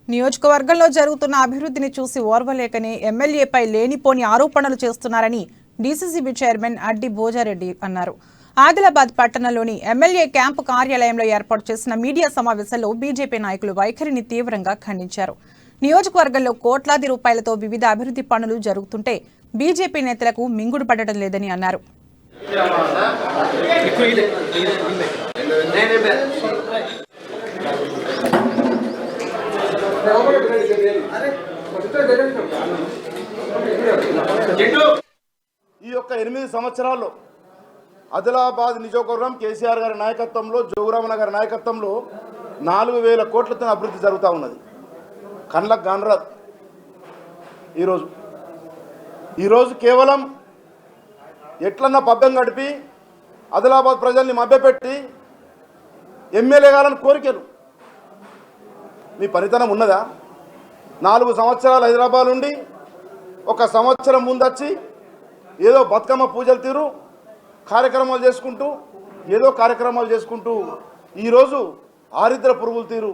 నియోజకవర్గంలో జరుగుతున్న అభివృద్ధిని చూసి ఓర్వలేకనే ఎమ్మెల్యేపై లేనిపోని ఆరోపణలు చేస్తున్నారని డీసీసీబీ చైర్మన్ అడ్డి భోజారెడ్డి అన్నారు. ఆదిలాబాద్ పట్టణంలోని ఎమ్మెల్యే క్యాంపు కార్యాలయంలో ఏర్పాటు చేసిన మీడియా సమావేశంలో బీజేపీ నాయకులు వైఖరిని తీవ్రంగా ఖండించారు. నియోజకవర్గంలో కోట్లాది రూపాయలతో వివిధ అభివృద్ధి పనులు జరుగుతుంటే బీజేపీ నేతలకు మింగుడు పడటం లేదని అన్నారు. ఈ యొక్క 8 సంవత్సరాల్లో ఆదిలాబాద్ నియోజకవర్గం కేసీఆర్ గారి నాయకత్వంలో, జోగురామన్న గారి నాయకత్వంలో 4000 కోట్లతో అభివృద్ధి జరుగుతూ ఉన్నది. కండ్లకు గానరాదు. ఈరోజు కేవలం ఎట్లన్నా పబ్బం గడిపి ఆదిలాబాద్ ప్రజల్ని మభ్యపెట్టి ఎమ్మెల్యే గాలని కోరికలు. మీ పనితనం ఉన్నదా? 4 సంవత్సరాలు హైదరాబాద్ నుండి 1 సంవత్సరం ముందొచ్చి ఏదో బతుకమ్మ పూజలు తీరు కార్యక్రమాలు చేసుకుంటూ ఈరోజు ఆరిద్ర పురుగులు తీరు